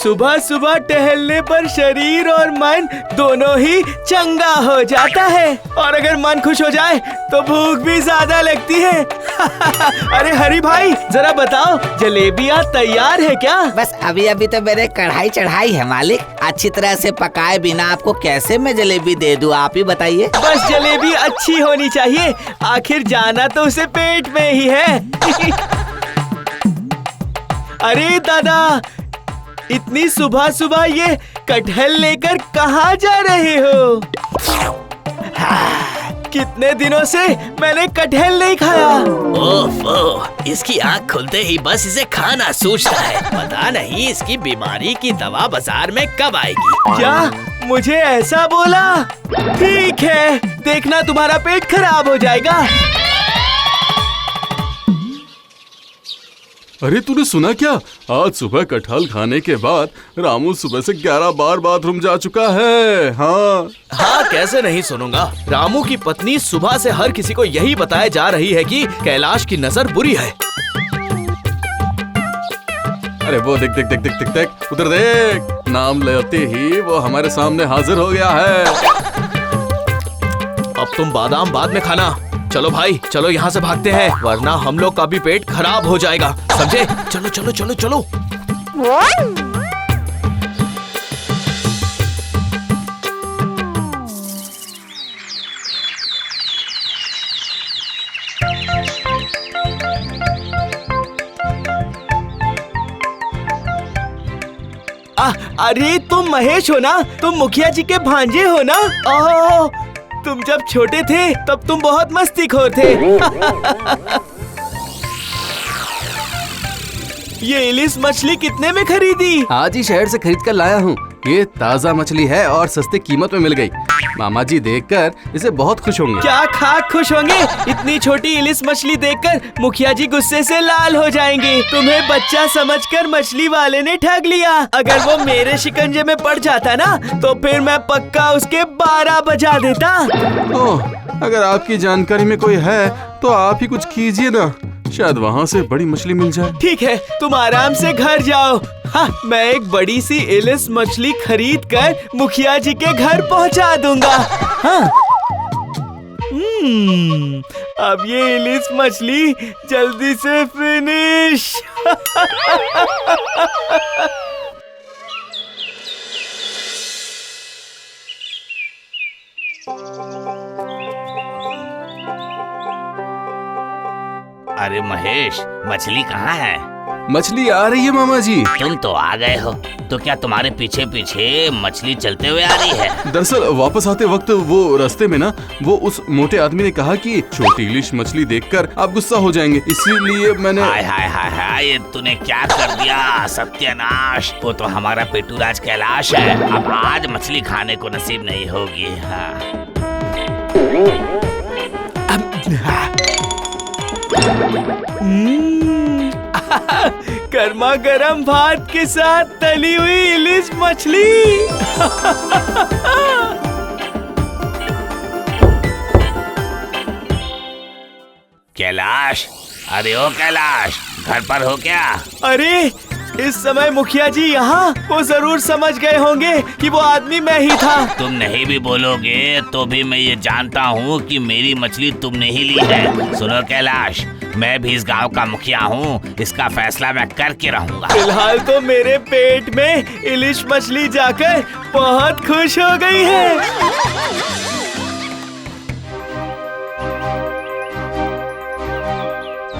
सुबह सुबह टहलने पर शरीर और मन दोनों ही चंगा हो जाता है, और अगर मन खुश हो जाए तो भूख भी ज्यादा लगती है। अरे हरी भाई, जरा बताओ जलेबियाँ तैयार है क्या? बस अभी अभी तो मैंने कढ़ाई चढ़ाई है मालिक। अच्छी तरह से पकाए बिना आपको कैसे मैं जलेबी दे दूं, आप ही बताइए। बस जलेबी अच्छी होनी चाहिए, आखिर जाना तो उसे पेट में ही है। अरे दादा, इतनी सुबह सुबह ये कटहल लेकर कहाँ जा रहे हो? कितने दिनों से मैंने कटहल नहीं खाया। ओफ, इसकी आँख खुलते ही बस इसे खाना सूझता है। पता नहीं इसकी बीमारी की दवा बाजार में कब आएगी। क्या मुझे ऐसा बोला? ठीक है, देखना तुम्हारा पेट खराब हो जाएगा। अरे तूने सुना क्या? आज सुबह कटहल खाने के बाद रामू सुबह से 11 बार बाथरूम जा चुका है। हाँ, कैसे नहीं सुनूंगा। रामू की पत्नी सुबह से हर किसी को यही बताया जा रही है कि कैलाश की नजर बुरी है। अरे वो देख देख देख देख देख देख, उधर देख। नाम लेते ही वो हमारे सामने हाजिर हो गया है। अब तुम बादाम बाद में खाना। चलो भाई, चलो यहाँ से भागते हैं, वरना हम लोग का भी पेट खराब हो जाएगा, समझे? चलो चलो चलो चलो। अरे तुम महेश हो ना? तुम मुखिया जी के भांजे हो ना? ओह, तुम जब छोटे थे तब तुम बहुत मस्तीखोर थे। ये इलिस मछली कितने में खरीदी? आज ही शहर से खरीद कर लाया हूँ। ये ताज़ा मछली है और सस्ते कीमत में मिल गई। मामा जी देखकर इसे बहुत खुश होंगे। क्या खाक खुश होंगे? इतनी छोटी इलिस मछली देखकर मुखिया जी गुस्से से लाल हो जाएंगे। तुम्हें बच्चा समझकर मछली वाले ने ठग लिया। अगर वो मेरे शिकंजे में पड़ जाता ना, तो फिर मैं पक्का उसके 12 बजा देता। ओह, अगर आपकी जानकारी में कोई है तो आप ही कुछ कीजिए ना, शायद वहाँ से बड़ी मछली मिल जाए। ठीक है, तुम आराम से घर जाओ। हाँ, मैं एक बड़ी सी इलिस मछली खरीद कर मुखिया जी के घर पहुँचा दूंगा। हाँ। अब ये इलिस मछली जल्दी से फिनिश। अरे महेश, मछली कहाँ है? मछली आ रही है मामा जी। तुम तो आ गए हो, तो क्या तुम्हारे पीछे पीछे मछली चलते हुए आ रही है? दरअसल वापस आते वक्त वो रास्ते में ना, वो उस मोटे आदमी ने कहा कि छोटी इलिश मछली देखकर आप गुस्सा हो जाएंगे, इसीलिए मैंने। हाय हाय हाय हाय, ये तूने क्या कर दिया? सत्यानाश! वो तो हमारा पेटू राज कैलाश है, अब आज मछली खाने को नसीब नहीं होगी। हाँ। गर्मा गर्म भात के साथ तली हुई इलिस मछली। कैलाश, अरे ओ कैलाश, घर पर हो क्या? अरे इस समय मुखिया जी यहाँ, वो जरूर समझ गए होंगे कि वो आदमी मैं ही था। तुम नहीं भी बोलोगे तो भी मैं ये जानता हूँ कि मेरी मछली तुमने ही ली है। सुनो कैलाश, मैं भी इस गांव का मुखिया हूँ, इसका फैसला मैं करके रहूँगा। फिलहाल तो मेरे पेट में इलिश मछली जाकर बहुत खुश हो गई है।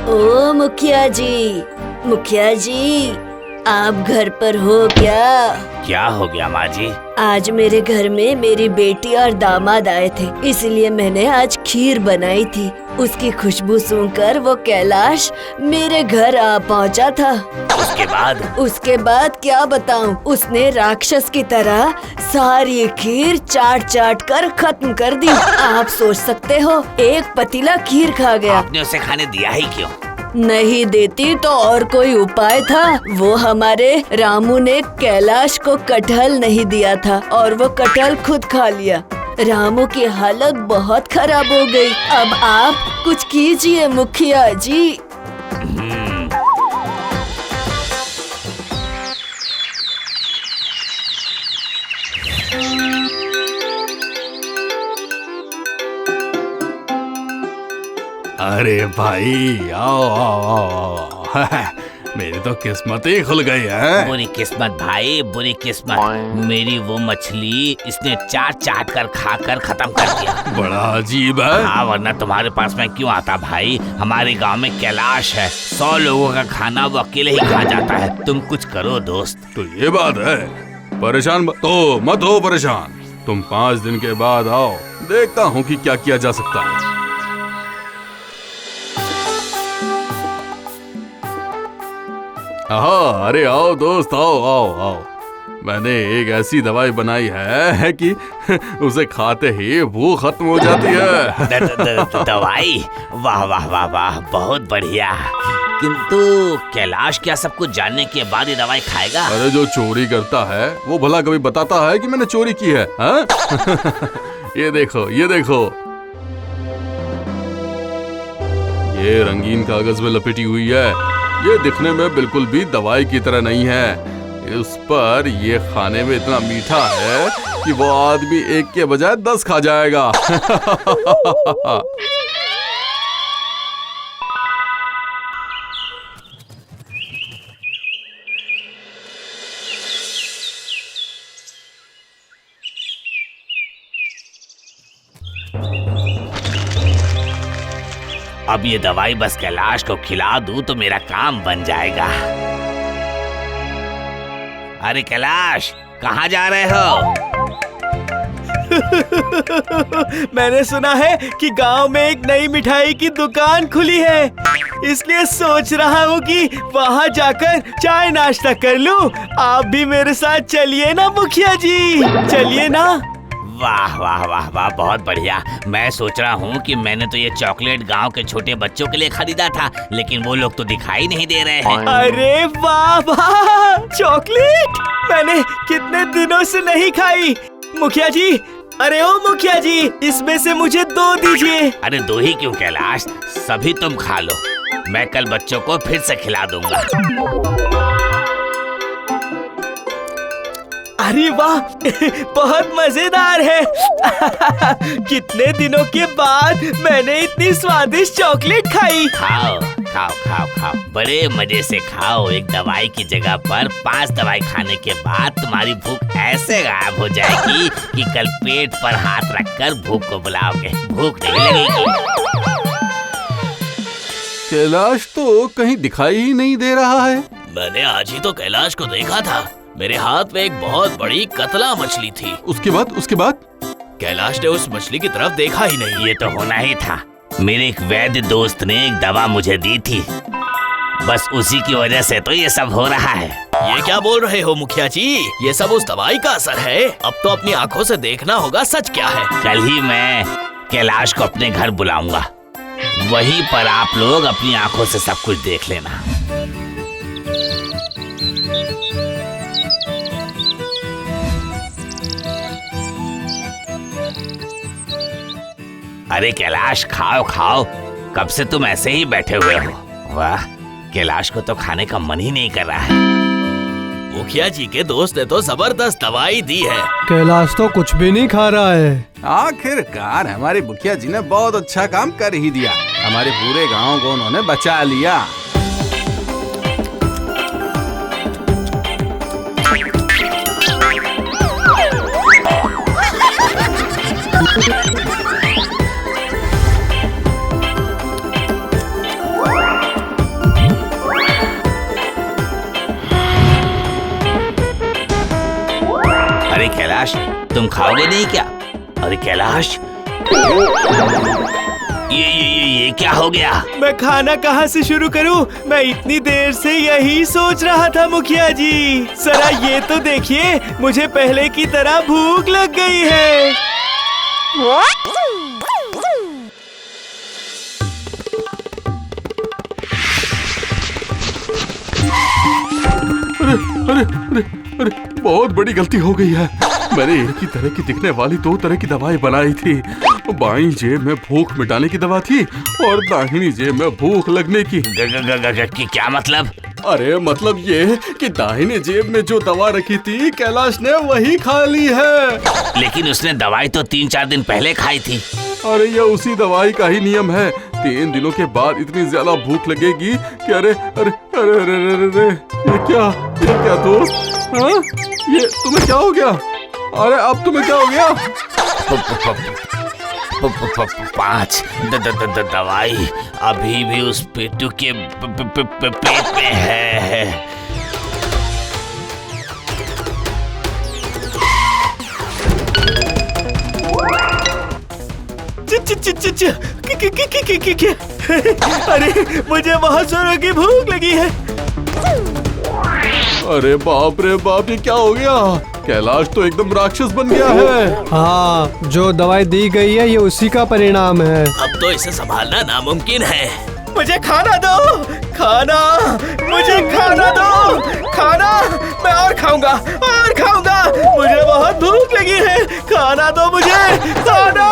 ओ मुखिया जी, आप घर पर हो क्या? क्या हो गया माँ जी? आज मेरे घर में मेरी बेटी और दामाद आए थे, इसलिए मैंने आज खीर बनाई थी। उसकी खुशबू सुनकर वो कैलाश मेरे घर आ पहुंचा था। उसके बाद क्या बताऊं, उसने राक्षस की तरह सारी खीर चाट चाट कर खत्म कर दी। आप सोच सकते हो, एक पतीला खीर खा गया। आपने उसे खाने दिया ही क्यों? नहीं देती तो और कोई उपाय था? वो हमारे रामू ने कैलाश को कटहल नहीं दिया था और वो कटहल खुद खा लिया। रामू की हालत बहुत खराब हो गई। अब आप कुछ कीजिए मुखिया जी। अरे भाई आओ आओ आओ, आओ। मेरी तो किस्मत ही खुल गई है। बुरी किस्मत भाई, बुरी किस्मत। मेरी वो मछली इसने चाट कर खाकर खत्म कर दिया। बड़ा अजीब है। हाँ, वरना तुम्हारे पास मैं क्यों आता भाई। हमारे गांव में कैलाश है, 100 लोगों का खाना वो अकेले ही खा जाता है। तुम कुछ करो दोस्त। तो ये बात है, परेशान मत हो परेशान। तुम 5 दिन के बाद आओ, देखता हूँ कि क्या किया जा सकता है। हाँ, अरे आओ दोस्त, आओ आओ आओ। मैंने एक ऐसी दवाई बनाई है कि उसे खाते ही भूख खत्म हो जाती है। दवाई? वाह वाह वाह वाह, बहुत बढ़िया। किंतु कैलाश क्या सब कुछ जानने के बाद ये दवाई खाएगा? अरे जो चोरी करता है वो भला कभी बताता है कि मैंने चोरी की है, हाँ? ये देखो, ये देखो, ये रंगीन कागज में लपेटी हुई है। ये दिखने में बिल्कुल भी दवाई की तरह नहीं है। उस पर ये खाने में इतना मीठा है कि वो आदमी 1 के बजाय 10 खा जाएगा। अब ये दवाई बस कैलाश को खिला दूं तो मेरा काम बन जाएगा। अरे कैलाश, कहाँ जा रहे हो? मैंने सुना है कि गांव में एक नई मिठाई की दुकान खुली है, इसलिए सोच रहा हूँ कि वहाँ जाकर चाय नाश्ता कर लूँ। आप भी मेरे साथ चलिए ना मुखिया जी, चलिए ना। वाह वाह वाह वाह, बहुत बढ़िया। मैं सोच रहा हूँ कि मैंने तो ये चॉकलेट गांव के छोटे बच्चों के लिए खरीदा था, लेकिन वो लोग तो दिखाई नहीं दे रहे हैं। अरे वाह वाह, चॉकलेट मैंने कितने दिनों से नहीं खाई। मुखिया जी, अरे ओ मुखिया जी, इसमें से मुझे 2 दीजिए। अरे 2 ही क्यों कैलाश, सभी तुम खा लो। मैं कल बच्चों को फिर से खिला दूंगा। अरे वाह, बहुत मजेदार है। कितने दिनों के बाद मैंने इतनी स्वादिष्ट चॉकलेट खाई। खाओ खाओ खाओ खाओ, बड़े मजे से खाओ। एक दवाई की जगह पर 5 दवाई खाने के बाद तुम्हारी भूख ऐसे गायब हो जाएगी कि कल पेट पर हाथ रखकर भूख को बुलाओगे, भूख नहीं लगेगी। कैलाश तो कहीं दिखाई ही नहीं दे रहा है। मैंने आज ही तो कैलाश को देखा था। मेरे हाथ में एक बहुत बड़ी कतला मछली थी। उसके बाद कैलाश ने उस मछली की तरफ देखा ही नहीं। ये तो होना ही था। मेरे एक वैद्य दोस्त ने एक दवा मुझे दी थी, बस उसी की वजह से तो ये सब हो रहा है। ये क्या बोल रहे हो मुखिया जी? ये सब उस दवाई का असर है। अब तो अपनी आंखों से देखना होगा सच क्या है। कल ही मैं कैलाश को अपने घर बुलाऊंगा, वहीं पर आप लोग अपनी आंखों से सब कुछ देख लेना। अरे कैलाश, खाओ खाओ, कब से तुम ऐसे ही बैठे हुए हो? वाह, कैलाश को तो खाने का मन ही नहीं कर रहा है। मुखिया जी के दोस्त ने तो जबरदस्त दवाई दी है। कैलाश तो कुछ भी नहीं खा रहा है। आखिरकार हमारे मुखिया जी ने बहुत अच्छा काम कर ही दिया। हमारे पूरे गांव को उन्होंने बचा लिया। अरे कैलाश, तुम खाओगे नहीं क्या? अरे कैलाश, ये क्या हो गया? मैं खाना कहाँ से शुरू करूँ? मैं इतनी देर से यही सोच रहा था मुखिया जी। जरा ये तो देखिए, मुझे पहले की तरह भूख लग गई है। अरे अरे अरे, बहुत बड़ी गलती हो गई है। मैंने एक ही तरह की दिखने वाली 2 तरह की दवाई बनाई थी। बाईं जेब में भूख मिटाने की दवा थी और दाहिनी जेब में भूख लगने की। क्या मतलब? अरे मतलब ये कि दाहिनी जेब में जो दवा रखी थी कैलाश ने वही खा ली है। लेकिन उसने दवाई तो 3-4 दिन पहले खाई थी। अरे ये उसी दवाई का ही नियम है। 3 दिनों के बाद इतनी ज्यादा भूख लगेगी कि अरे अरे अरे अरे अरे अरे ये क्या दोस्त? हाँ? ये तुम्हें क्या हो गया? अरे अब तुम्हें क्या हो गया? 5 दवाई अभी भी उस पेटू के पेट में है। अरे मुझे बहुत जोरों की भूख लगी है। अरे बाप रे बाप, ये क्या हो गया? कैलाश तो एकदम राक्षस बन गया है। हाँ, जो दवाई दी गई है ये उसी का परिणाम है। अब तो इसे संभालना नामुमकिन है। मुझे खाना दो, खाना, मुझे खाना दो, खाना। मैं और खाऊंगा, और खाऊंगा। मुझे बहुत भूख लगी है। खाना दो मुझे, खाना।